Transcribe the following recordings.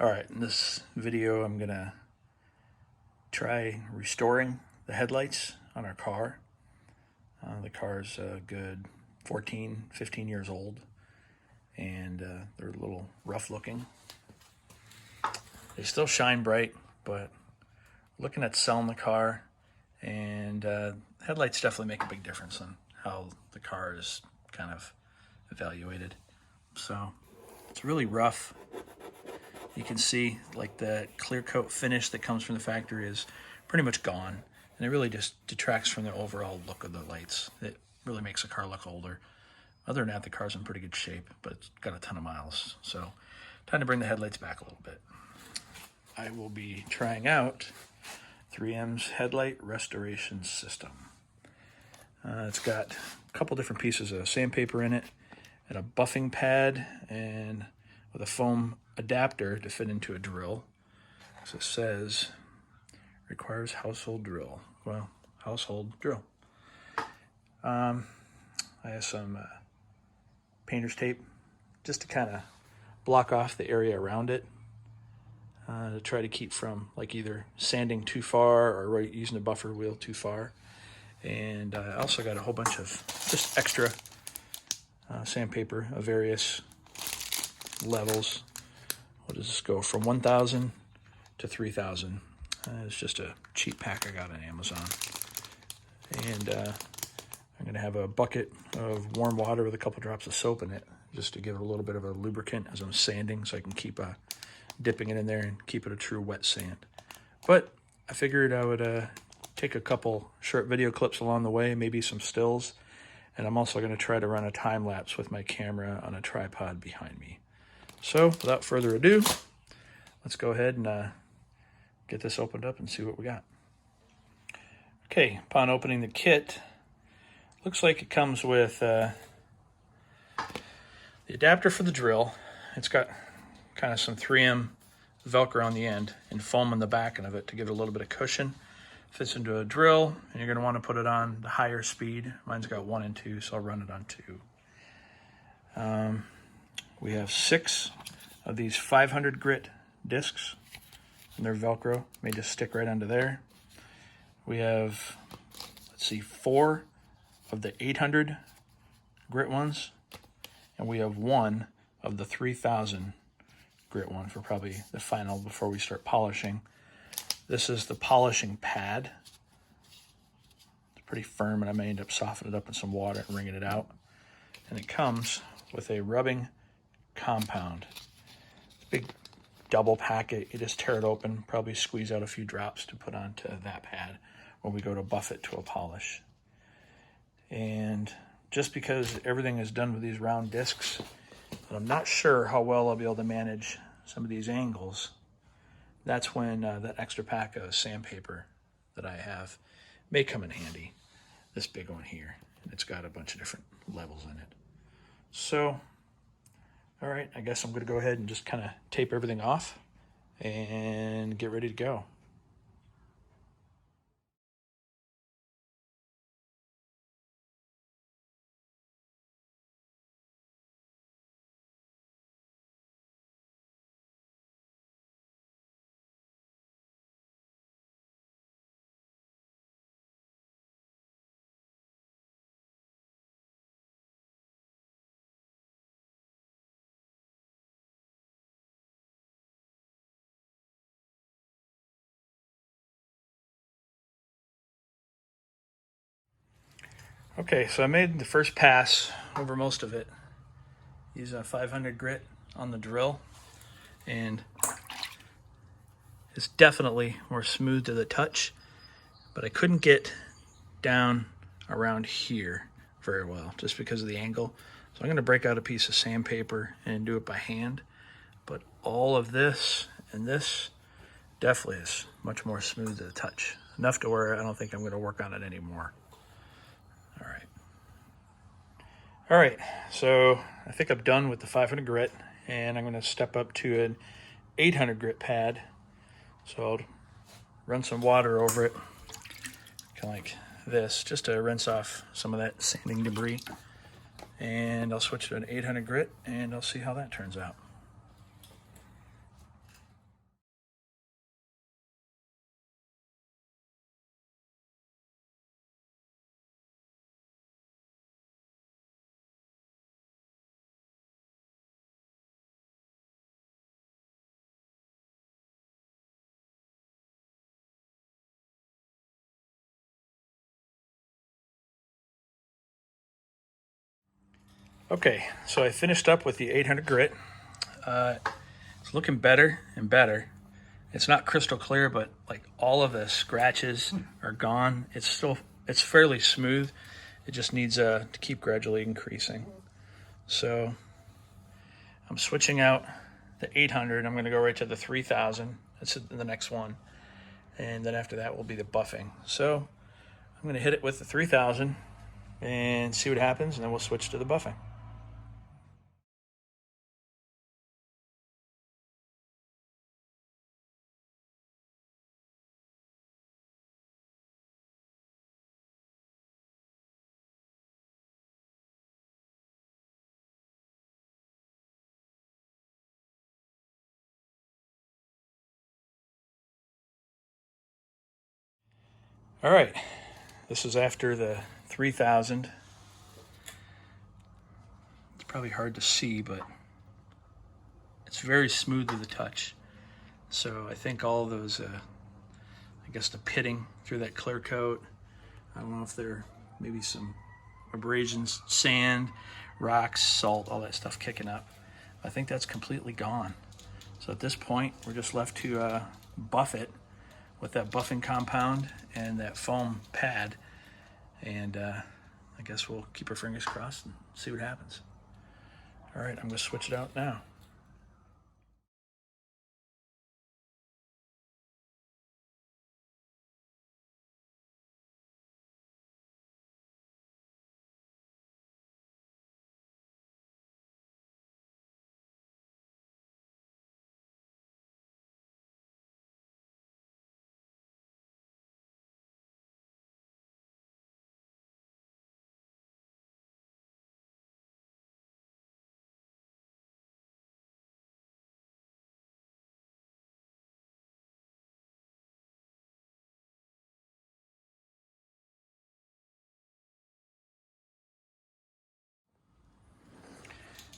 Alright, in this video I'm gonna try restoring the headlights on our car. The car's a good 14, 15 years old, and they're a little rough looking. They still shine bright, but looking at selling the car, and headlights definitely make a big difference on how the car is kind of evaluated. So it's really rough. You can see like the clear coat finish that comes from the factory is pretty much gone, and it really just detracts from the overall look of the lights. It really makes the car look older. Other than that, the car's in pretty good shape, but it's got a ton of miles. So time to bring the headlights back a little bit. I will be trying out 3M's Headlight Restoration System. It's got a couple different pieces of sandpaper in it, and a buffing pad, and with a foam adapter to fit into a drill. So it says, requires household drill. Well, household drill. I have some painter's tape just to kind of block off the area around it, to try to keep from like either sanding too far or using the buffer wheel too far. And I also got a whole bunch of just extra sandpaper of various levels. What does this go from 1,000 to 3,000? It's just a cheap pack I got on Amazon. And I'm going to have a bucket of warm water with a couple drops of soap in it, just to give it a little bit of a lubricant as I'm sanding, so I can keep dipping it in there and keep it a true wet sand. But I figured I would take a couple short video clips along the way, maybe some stills, and I'm also going to try to run a time lapse with my camera on a tripod behind me. So without further ado, let's go ahead and get this opened up and see what we got. Okay, upon opening the kit, looks like it comes with the adapter for the drill. It's got kind of some 3M Velcro on the end and foam on the back of it to give it a little bit of cushion. Fits into a drill, and you're going to want to put it on the higher speed. Mine's got 1 and 2, so I'll run it on 2. We have 6 of these 500 grit discs, and they're Velcro. May just stick right under there. We have, let's see, 4 of the 800 grit ones, and we have 1 of the 3,000 grit one for probably the final before we start polishing. This is the polishing pad. It's pretty firm, and I may end up softening it up in some water and wringing it out. And it comes with a rubbing compound. Big double packet. You just tear it open, probably squeeze out a few drops to put onto that pad when we go to buff it to a polish. And just because everything is done with these round discs, and I'm not sure how well I'll be able to manage some of these angles, that's when that extra pack of sandpaper that I have may come in handy. This big one here, and it's got a bunch of different levels in it. So, all right, I guess I'm going to go ahead and just kind of tape everything off and get ready to go. Okay, so I made the first pass over most of it. Use a 500 grit on the drill, and it's definitely more smooth to the touch, but I couldn't get down around here very well just because of the angle. So I'm going to break out a piece of sandpaper and do it by hand. But all of this and this definitely is much more smooth to the touch. Enough to where I don't think I'm going to work on it anymore. All right, so I think I'm done with the 500 grit, and I'm going to step up to an 800 grit pad. So I'll run some water over it, kind of like this, just to rinse off some of that sanding debris. And I'll switch to an 800 grit, and I'll see how that turns out. Okay, so I finished up with the 800 grit. It's looking better and better. It's not crystal clear, but like all of the scratches are gone. It's fairly smooth. It just needs to keep gradually increasing. So I'm switching out the 800. I'm going to go right to the 3000. That's the next one. And then after that will be the buffing. So I'm going to hit it with the 3000 and see what happens, and then we'll switch to the buffing. All right, this is after the 3000. It's probably hard to see, but it's very smooth to the touch. So I think all of those, I guess the pitting through that clear coat, I don't know if there maybe some abrasions, sand, rocks, salt, all that stuff kicking up. I think that's completely gone. So at this point, we're just left to buff it with that buffing compound and that foam pad. And I guess we'll keep our fingers crossed and see what happens. All right, I'm gonna switch it out now.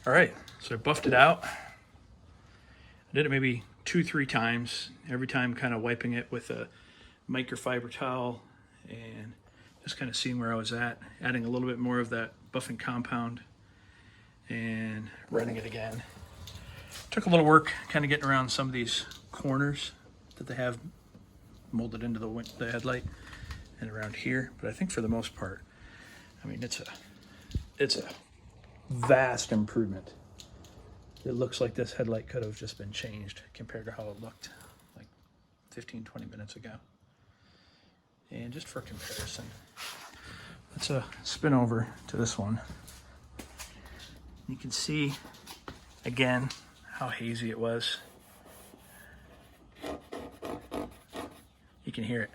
All right, so I buffed it out. I did it maybe 2-3 times, every time kind of wiping it with a microfiber towel and just kind of seeing where I was at, adding a little bit more of that buffing compound and running it again. Took a little work kind of getting around some of these corners that they have molded into the headlight and around here, but I think for the most part, I mean, it's a vast improvement. It looks like this headlight could have just been changed compared to how it looked like 15-20 minutes ago. And just for comparison, let's spin over to this one. You can see again how hazy it was. You can hear it.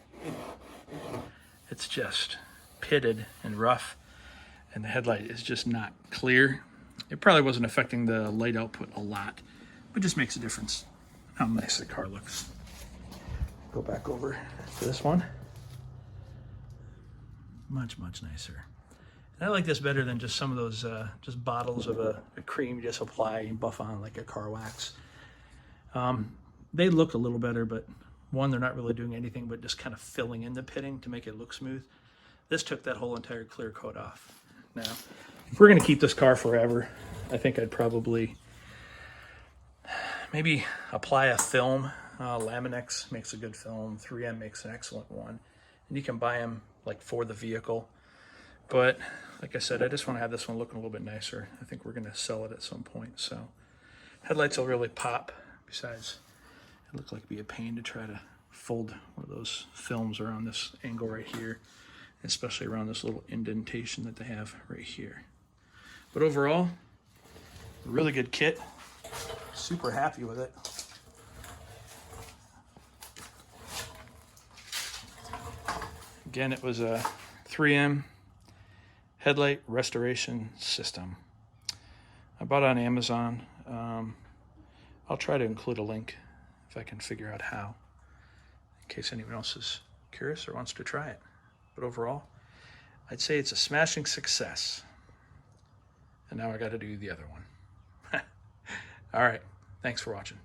It's just pitted and rough, and the headlight is just not clear. It probably wasn't affecting the light output a lot, but just makes a difference how nice the car looks. Go back over to this one. Much nicer. And I like this better than just some of those just bottles of a cream you just apply and buff on like a car wax. They look a little better, but one, they're not really doing anything but just kind of filling in the pitting to make it look smooth. This took that whole entire clear coat off. Now, if we're gonna keep this car forever, I think I'd probably maybe apply a film. Laminex makes a good film. 3M makes an excellent one. And you can buy them like for the vehicle. But like I said, I just want to have this one looking a little bit nicer. I think we're going to sell it at some point. So headlights will really pop. Besides, it looked like it'd be a pain to try to fold one of those films around this angle right here, especially around this little indentation that they have right here. But overall, really good kit. Super happy with it. Again, it was a 3M headlight restoration system. I bought it on Amazon. I'll try to include a link if I can figure out how, in case anyone else is curious or wants to try it. But overall, I'd say it's a smashing success. And now I got to do the other one. All right. Thanks for watching.